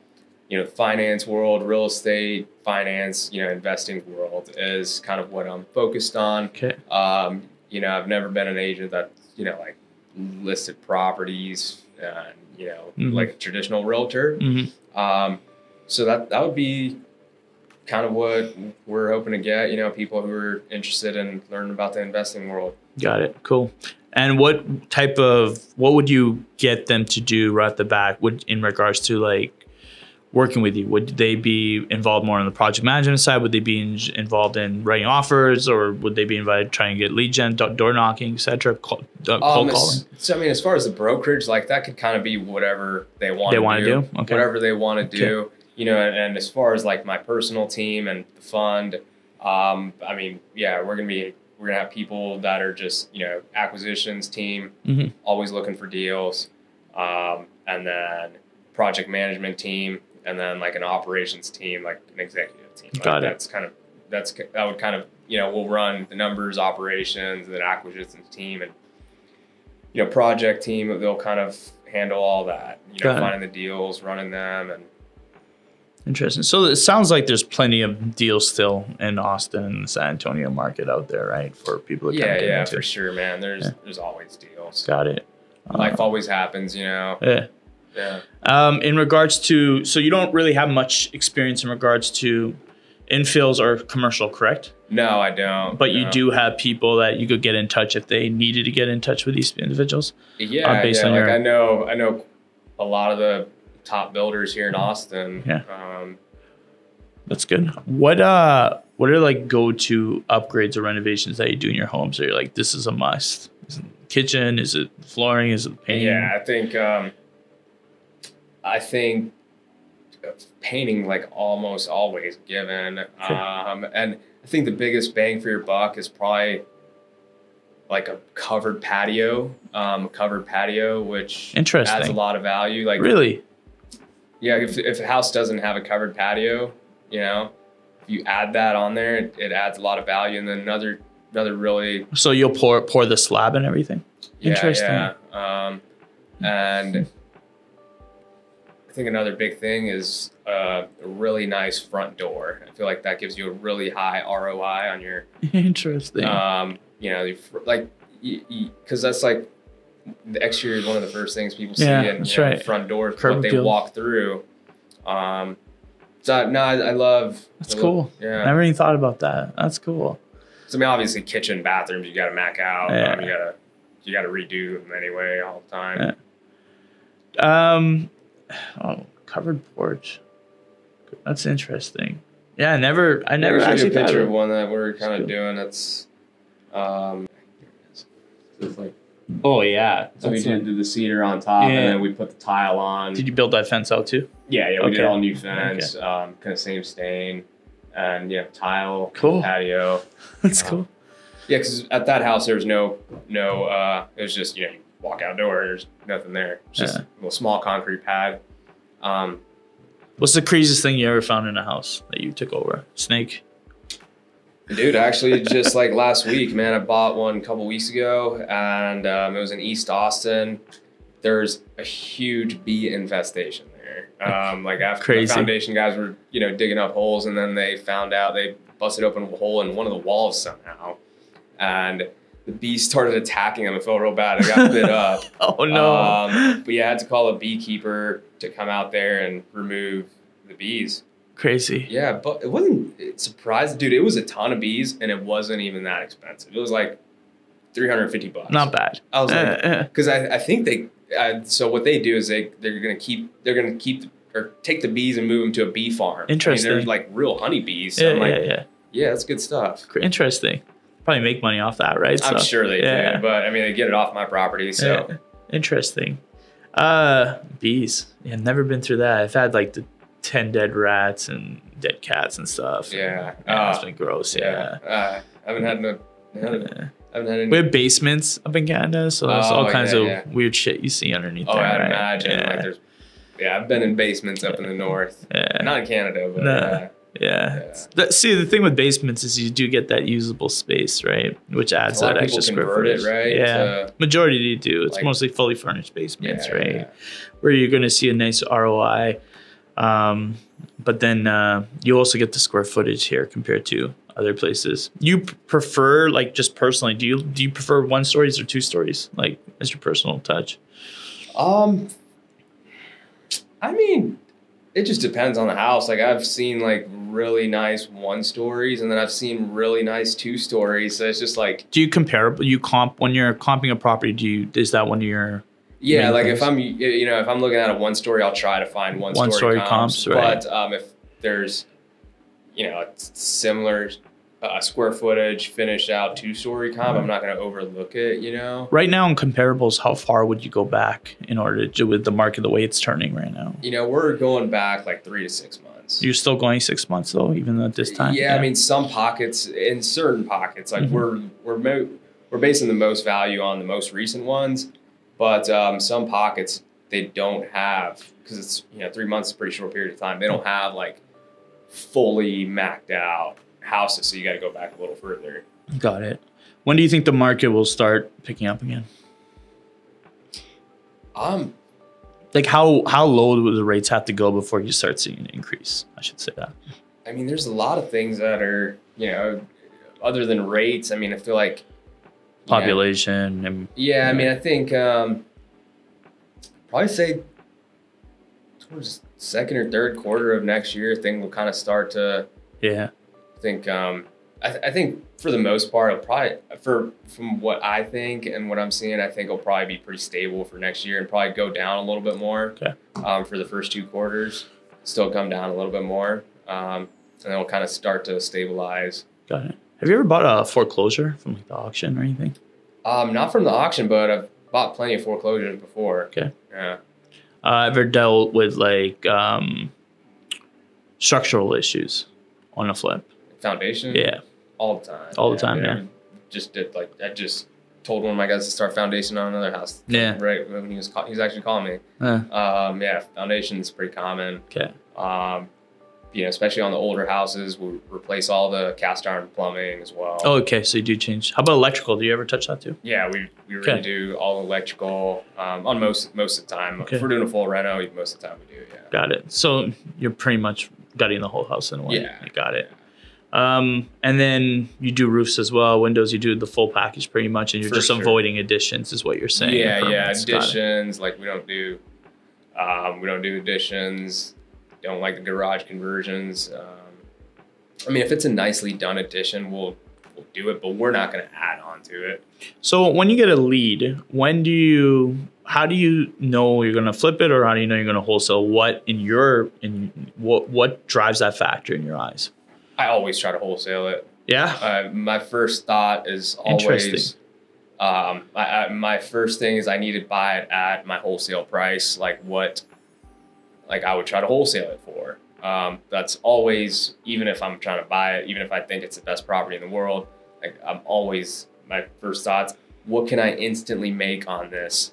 finance world, real estate, finance, investing world is kind of what I'm focused on. Okay. I've never been an agent that, like listed properties and, like a traditional realtor. So that would be kind of what we're hoping to get, people who are interested in learning about the investing world. Got it. Cool. And what would you get them to do right off the bat in regards to like working with you? Would they be involved more on the project management side? Would they be involved in writing offers, or would they be invited trying to get lead gen, door knocking, et cetera, cold calling? So, as far as the brokerage, like that could kind of be whatever they want to do. Okay. Whatever they want to do, and as far as like my personal team and the fund, we're going to have people that are just, acquisitions team, always looking for deals, and then project management team, and then like an operations team, like an executive team. Got it. That would kind of, we'll run the numbers, operations, and then acquisitions team, and, project team, they'll kind of handle all that, finding the deals, running them, and interesting. So it sounds like there's plenty of deals still in Austin and the San Antonio market out there, right? For people to kind of get into. For sure, man. There's always deals. Got it. Life always happens, Yeah. In regards to, so you don't really have much experience in regards to infills or commercial, correct? No, I don't. But you do have people that you could get in touch if they needed to get in touch with these individuals? Yeah, I know a lot of the top builders here in Austin. That's good. What are like go-to upgrades or renovations that you do in your homes? Are you like, this is a must? Is it kitchen? Is it flooring? Is it painting? Yeah, I think painting like almost always given. And I think the biggest bang for your buck is probably like a covered patio, which adds a lot of value. Like really? Yeah, if a house doesn't have a covered patio, if you add that on there, it adds a lot of value. And then another really... So you'll pour the slab and everything? Interesting. Yeah. And I think another big thing is a really nice front door. I feel like that gives you a really high ROI on your... Interesting. Because that's like... The exterior is one of the first things people see in front doors, what they walk through. I love. That's cool. Yeah, never even thought about that. That's cool. So obviously, kitchen, bathrooms, you got to mac out. You got to redo them anyway all the time. Covered porch. That's interesting. Yeah, I never actually a picture of one that we're kind of doing. That's it's like. Oh yeah. So we did the cedar on top, and then we put the tile on. Did you build that fence out too? Yeah, we did all new fence, kind of same stain, and tile, cool patio. That's cool. Yeah, because at that house there was no. It was just you walk outdoor, there's nothing there. It's just a little small concrete pad. What's the craziest thing you ever found in a house that you took over? Snake? Dude, actually, just like last week, man, I bought one a couple weeks ago, and it was in East Austin. There's a huge bee infestation there. Like after the foundation guys were, digging up holes, and then they found out they busted open a hole in one of the walls somehow, and the bees started attacking them. It felt real bad. I got bit up. Oh no! But yeah, I had to call a beekeeper to come out there and remove the bees. Crazy. Yeah, but it wasn't surprised, dude. It was a ton of bees, and it wasn't even that expensive. It was like $350. Not bad. I was like, because I think they. So what they do is they're gonna keep or take the bees and move them to a bee farm. Interesting. They're like real honeybees. So yeah, that's good stuff. Interesting. Probably make money off that, right? I'm sure they do, but they get it off my property. So interesting. Bees. Yeah, never been through that. I've had like the 10 dead rats and dead cats and stuff. Yeah. It's been gross. Yeah. I haven't had no. I haven't had any. We have basements up in Canada, so there's all kinds of yeah. weird shit you see underneath Oh, there. I'd right? imagine. Yeah. Like there's. Yeah, I've been in basements up in the north. Yeah. Not in Canada, but. Nah. Yeah. See, the thing with basements is you do get that usable space, right? Which adds that extra square footage. Right? Yeah. Majority do. It's like, mostly fully furnished basements, right? Yeah. Where you're going to see a nice ROI. But then you also get the square footage here compared to other places. You prefer, like, just personally, do you prefer 1 stories or 2 stories, like, as your personal touch? I mean, it just depends on the house. Like I've seen like really nice 1 stories, and then I've seen really nice 2 stories. So it's just like. Do you compare? You comp when you're comping a property? Is that one of your? Yeah, like if I'm looking at a 1 story, I'll try to find 1 story comps. Right. But if there's, similar square footage, finished out 2-story comp, I'm not going to overlook it. Right now in comparables, how far would you go back in order to with the market the way it's turning right now? We're going back like 3 to 6 months. You're still going 6 months though, even at this time. Yeah, I mean some pockets, in certain pockets, like we're basing the most value on the most recent ones. But some pockets, they don't have, because it's, 3 months is a pretty short period of time. They don't have like fully mapped out houses. So you got to go back a little further. Got it. When do you think the market will start picking up again? Like how low do the rates have to go before you start seeing an increase? I should say that. I mean, there's a lot of things that are, other than rates. I mean, I feel like. Population. And, I mean, I think probably say towards second or third quarter of next year, things will kind of start to. Yeah. I think I think for the most part, it'll probably from what I think and what I'm seeing, I think it'll probably be pretty stable for next year and probably go down a little bit more. Okay. For the first 2 quarters, still come down a little bit more, and then it'll kind of start to stabilize. Got it. Have you ever bought a foreclosure from like the auction or anything? Not from the auction, but I've bought plenty of foreclosures before. Okay. Yeah. Ever dealt with like structural issues on a flip? Foundation? Yeah. All the time. All the time, yeah. I just told one of my guys to start foundation on another house. Yeah. Right when he was actually calling me. Foundation is pretty common. Okay. Especially on the older houses, we'll replace all the cast iron plumbing as well. Oh, okay. So you do change. How about electrical? Do you ever touch that too? Yeah, we really do all electrical on most of the time. Okay. If we're doing a full reno, most of the time we do, yeah. Got it. So you're pretty much gutting the whole house in a way. Yeah. You got it. And then you do roofs as well, windows, you do the full package pretty much, and you're just avoiding additions is what you're saying. Yeah, additions, like we don't do additions. Don't like the garage conversions. I mean, if it's a nicely done addition, we'll do it, but we're not going to add on to it. So when you get a lead, how do you know you're going to flip it, or how do you know you're going to wholesale? What drives that factor in your eyes? I always try to wholesale it. Yeah. My first thought is always. My first thing is I need to buy it at my wholesale price, like I would try to wholesale it for. That's always, even if I'm trying to buy it, even if I think it's the best property in the world, like I'm always, my first thoughts, what can I instantly make on this?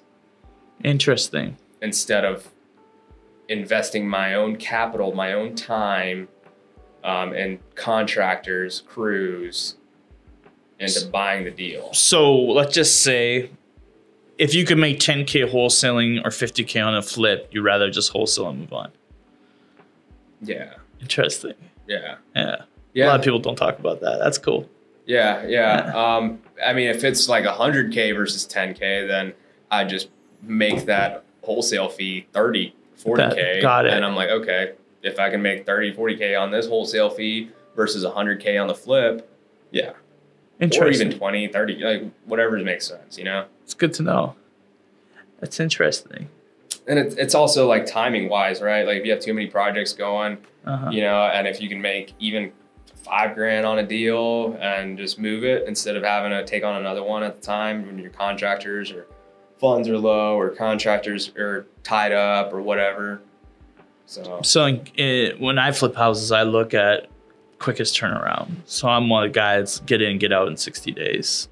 Interesting. Instead of investing my own capital, my own time, and contractors, crews, into buying the deal. So let's just say, if you could make 10K wholesaling or 50K on a flip, you'd rather just wholesale and move on. Yeah. Interesting. Yeah. Yeah. A lot of people don't talk about that. That's cool. Yeah. I mean, if it's like 100K versus 10K, then I just make that wholesale fee 30, 40K. Got it. And I'm like, okay, if I can make 30, 40K on this wholesale fee versus 100K on the flip, yeah. Or even 20, 30, like whatever makes sense, It's good to know. That's interesting. And it's also like timing wise, right? Like if you have too many projects going, and if you can make even $5,000 on a deal and just move it instead of having to take on another one at the time when your contractors or funds are low or contractors are tied up or whatever. So when I flip houses, I look at quickest turnaround. So I'm one of the guys get in, get out in 60 days.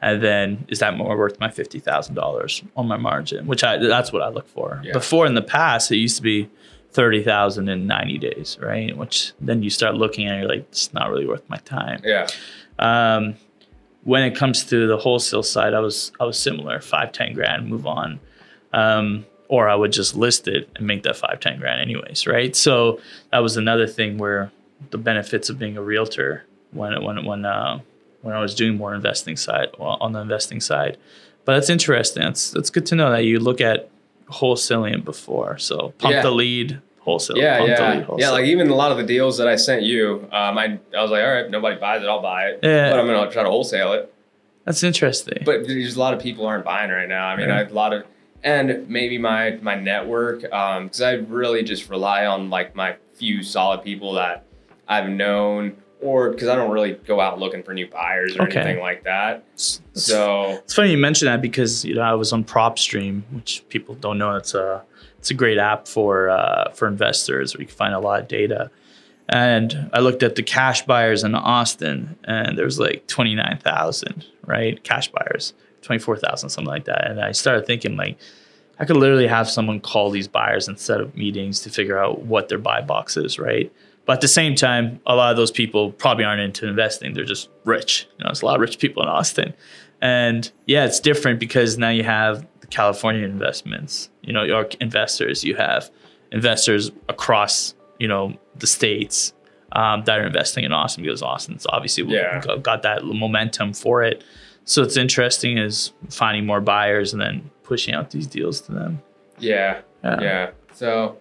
And then is that more worth my $50,000 on my margin, that's what I look for. Yeah. Before in the past, it used to be 30,000 in 90 days, right? Which then you start looking at it, you're like, it's not really worth my time. Yeah. When it comes to the wholesale side, I was similar, 5-10 grand, move on. Or I would just list it and make that 5-10 grand anyways, right? So that was another thing where the benefits of being a realtor when I was doing more on the investing side. But that's interesting. That's good to know that you look at wholesaling before. So pump the lead, wholesale. Yeah. Like even a lot of the deals that I sent you, I was like, all right, if nobody buys it, I'll buy it. Yeah. But I'm gonna try to wholesale it. That's interesting. But there's a lot of people aren't buying right now. I mean, I have a lot of, and maybe my network, because I really just rely on like my few solid people that I've known, or because I don't really go out looking for new buyers or anything like that. So it's funny you mention that because I was on PropStream, which people don't know. It's a great app for investors where you can find a lot of data. And I looked at the cash buyers in Austin, and there was like 29,000, right? Cash buyers, 24,000, something like that. And I started thinking like, I could literally have someone call these buyers and set up meetings to figure out what their buy box is, right? But at the same time, a lot of those people probably aren't into investing. They're just rich. There's a lot of rich people in Austin. And yeah, it's different because now you have the California investments, your investors. You have investors across, the states that are investing in Austin because Austin's obviously got that momentum for it. So it's interesting is finding more buyers and then pushing out these deals to them. Yeah. So,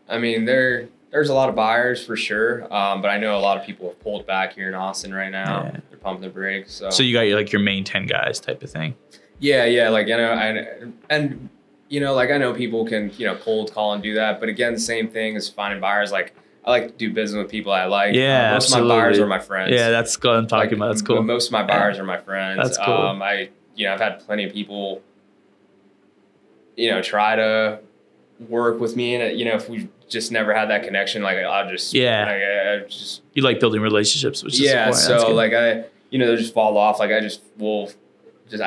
I mean, there's a lot of buyers for sure, but I know a lot of people have pulled back here in Austin right now. Yeah. They're pumping the brakes. So you got your main 10 guys type of thing. Yeah. Like I know people can cold call and do that, but again, the same thing as finding buyers. Like I like to do business with people I like. Yeah, most of my buyers are my friends. Yeah, that's what I'm talking about. That's cool. Most of my buyers are my friends. That's cool. I've had plenty of people, try to work with me, and if we just never had that connection, like I'll just you like building relationships, which is so like they'll just fall off. Like I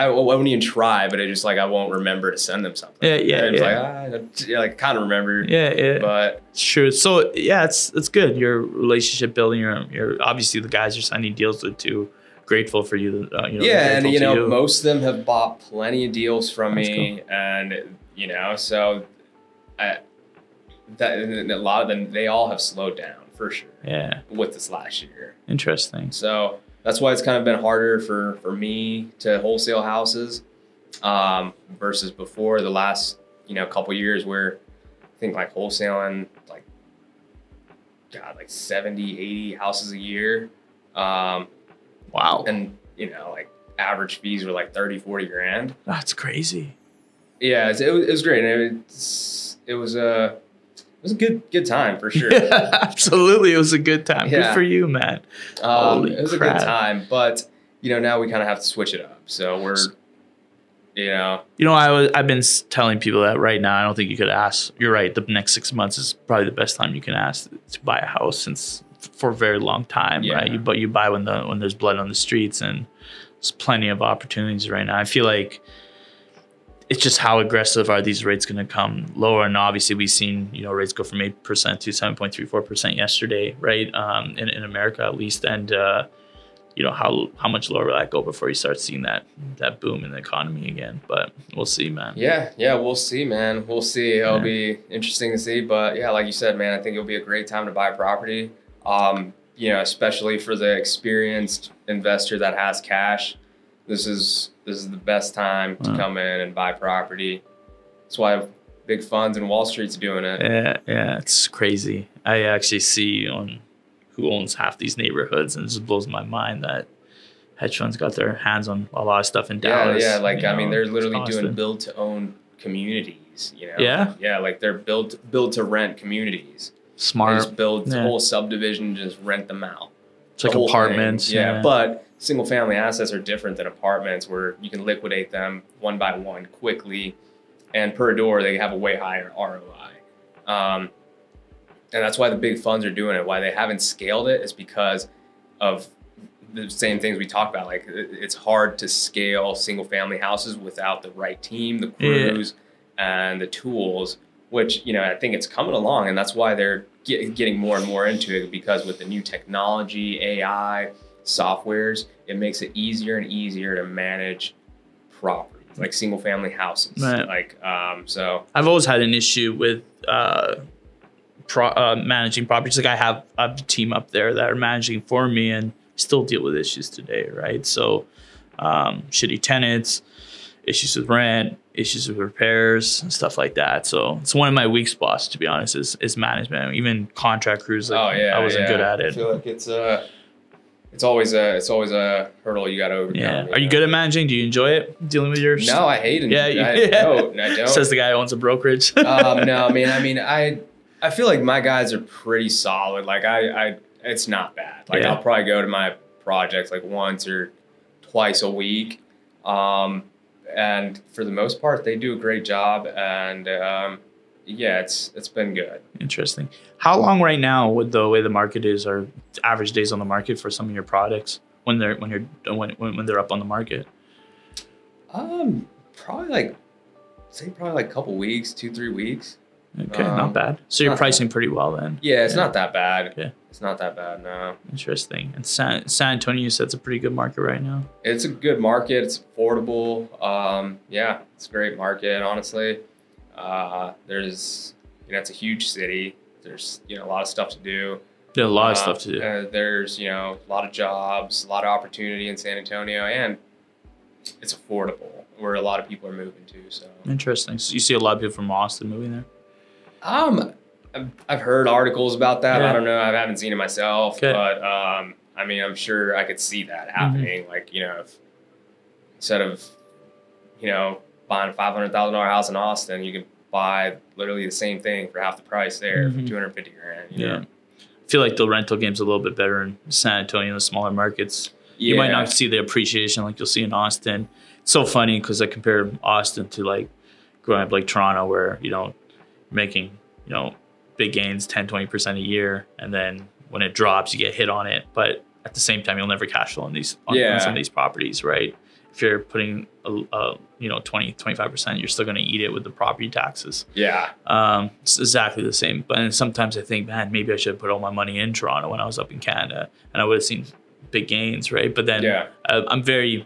won't even try, but I won't remember to send them something. Like kind of remember. Yeah. But sure. So it's good. Your relationship building. You're obviously the guys you're signing deals with too. Grateful for you. And most of them have bought plenty of deals from me, cool. And so a lot of them, they all have slowed down for sure. Yeah. With this last year. Interesting. So that's why it's kind of been harder for me to wholesale houses versus before the last, couple years where I think like wholesaling like 70, 80 houses a year. Wow. And, like average fees were like 30, 40 grand. That's crazy. Yeah, it was great. And it was a good time for sure. Yeah, absolutely. It was a good time. Yeah. Good for you, man. It was a good time, but now we kind of have to switch it up. So we're, I've been telling people that right now. I don't think you could ask. You're right. The next 6 months is probably the best time you can ask to buy a house since for a very long time, right? But you buy when there's blood on the streets, and there's plenty of opportunities right now. I feel like it's just how aggressive are these rates going to come lower? And obviously we've seen, rates go from 8% to 7.34% yesterday, right? In America at least. And, how much lower will that go before you start seeing that boom in the economy again? But we'll see, man. Yeah, we'll see, man. We'll see. It'll be interesting to see. But yeah, like you said, man, I think it'll be a great time to buy property. Especially for the experienced investor that has cash. This is the best time to come in and buy property. That's why big funds and Wall Street's doing it. Yeah, it's crazy. I actually see on who owns half these neighborhoods, and it just blows my mind that hedge funds got their hands on a lot of stuff in Dallas. Yeah, they're literally doing build to own communities. Yeah, like they're build to rent communities. Smart. They just build the whole subdivision, just rent them out. It's like apartments. Yeah, but single family assets are different than apartments where you can liquidate them one by one quickly, and per door they have a way higher ROI. that's why the big funds are doing it. Why they haven't scaled it is because of the same things we talked about. Like, it's hard to scale single family houses without the right team, the crews, and the tools, which, you know, I think it's coming along, and that's why they're getting more and more into it, because with the new technology, AI, softwares, it makes it easier and easier to manage properties, like single family houses. Right. Like, so I've always had an issue with managing properties. Like, I have a team up there that are managing for me and still deal with issues today, right? So shitty tenants, issues with rent, issues with repairs, and stuff like that. So it's one of my weak spots, to be honest, is management. Even contract crews, like, I wasn't good at it. I feel like it's always a hurdle you got to overcome. Yeah. Are you good at managing? Do you enjoy it, dealing with your? No, I hate it. I don't. Says the guy who owns a brokerage. No, man. I feel like my guys are pretty solid. Like, it's not bad. Like, I'll probably go to my projects like once or twice a week. And for the most part, they do a great job. And it's been good. Interesting. How long right now, with the way the market is, are average days on the market for some of your products when they're up on the market? Probably like a couple weeks, 2-3 weeks. Okay, not bad. So you're pricing pretty well then. Yeah, it's not that bad. Yeah. It's not that bad, no. Interesting. And San Antonio, you said it's a pretty good market right now? It's a good market. It's affordable. It's a great market, honestly. There's, it's a huge city. There's, a lot of stuff to do. Yeah, a lot of stuff to do. There's, a lot of jobs, a lot of opportunity in San Antonio, and it's affordable, where a lot of people are moving to. So interesting. So you see a lot of people from Austin moving there? I've heard articles about that. Yeah. I don't know. I haven't seen it myself, okay. But I'm sure I could see that happening. Like, if instead of, buying a $500,000 house in Austin, you can buy literally the same thing for half the price there for $250,000. You know? I feel like the rental game's a little bit better in San Antonio, the smaller markets. You might not see the appreciation like you'll see in Austin. It's so funny because I compare Austin to like growing up like Toronto, where making big gains 10-20% a year, and then when it drops you get hit on it, but at the same time you'll never cash flow on some of these properties, right? If you're putting 20-25%, you're still going to eat it with the property taxes. It's exactly the same. But sometimes I think, man, maybe I should have put all my money in Toronto when I was up in Canada, and I would have seen big gains, right? But then I'm very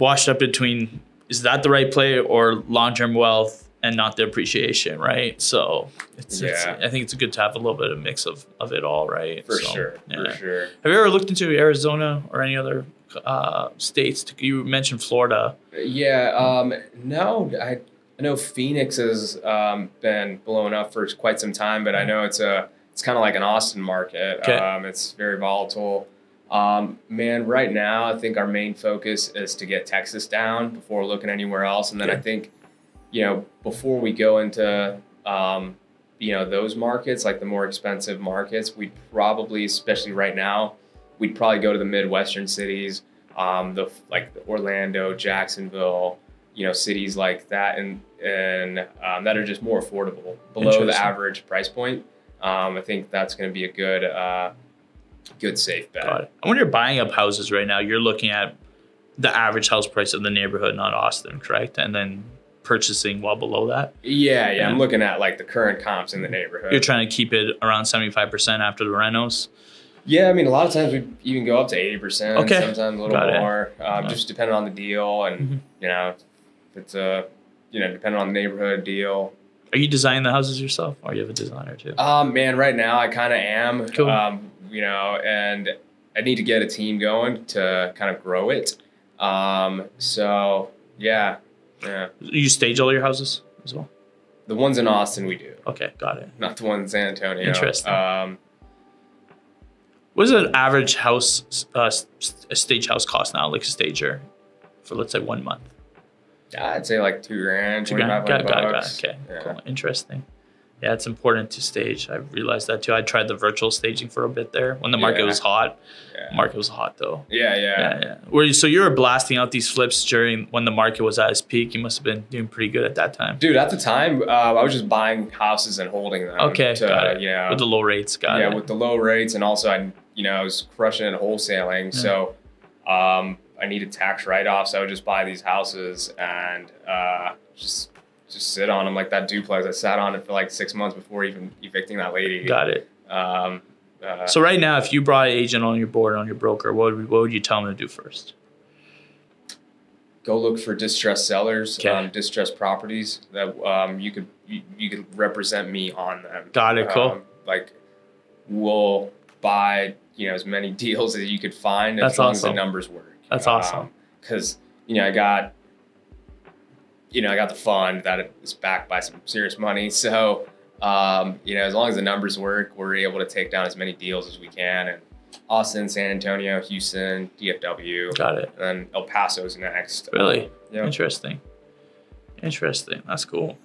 washed up between, is that the right play or long-term wealth and not the appreciation, right? So it's I think it's good to have a little bit of mix of it all, right? For sure. Have you ever looked into Arizona or any other states? You mentioned Florida. No, I know Phoenix has been blowing up for quite some time, but I know it's kind of like an Austin market. Okay. It's very volatile. Man, right now I think our main focus is to get Texas down before looking anywhere else, and then I think, before we go into, those markets, like the more expensive markets, we'd probably, especially right now, we'd probably go to the Midwestern cities, the Orlando, Jacksonville, cities like that, and that are just more affordable, below the average price point. I think that's going to be a good safe bet. Got it. And when you're buying up houses right now, you're looking at the average house price of the neighborhood, not Austin, correct? And then purchasing well below that. Yeah. I'm looking at like the current comps in the neighborhood. You're trying to keep it around 75% after the renos. Yeah, a lot of times we even go up to 80%. Okay. Sometimes a little more, just depending on the deal, and if it's depending on the neighborhood deal. Are you designing the houses yourself, or you have a designer too? Man, right now I kind of am. Cool. And I need to get a team going to kind of grow it. So yeah. You stage all your houses as well? The ones in Austin we do. Okay, got it. Not the ones in San Antonio. Interesting. What does an average house, a stage house cost now, like a stager, for let's say 1 month? I'd say like $2,000, $2,500. Okay, cool. Interesting. Yeah, it's important to stage. I realized that too. I tried the virtual staging for a bit there when the market was hot. Yeah. Market was hot though. Yeah. So you were blasting out these flips during when the market was at its peak. You must have been doing pretty good at that time. Dude, at the time, I was just buying houses and holding them. Okay, got it. You know, with the low rates, got it. Yeah, with the low rates, and also I was crushing it wholesaling. So I needed tax write-offs. So I would just buy these houses and just sit on them like that duplex. I sat on it for like 6 months before even evicting that lady. Got it. So right now, if you brought an agent on your board, on your broker, what would you tell them to do first? Go look for distressed sellers, distressed properties that you could represent me on them. Got it. Cool. Like we'll buy as many deals as you could find as That's long awesome. as the numbers work. That's awesome. Because I got the fund that is backed by some serious money. So, as long as the numbers work, we're able to take down as many deals as we can. And Austin, San Antonio, Houston, DFW. Got it. And then El Paso's next. Really? Yeah. Interesting. That's cool.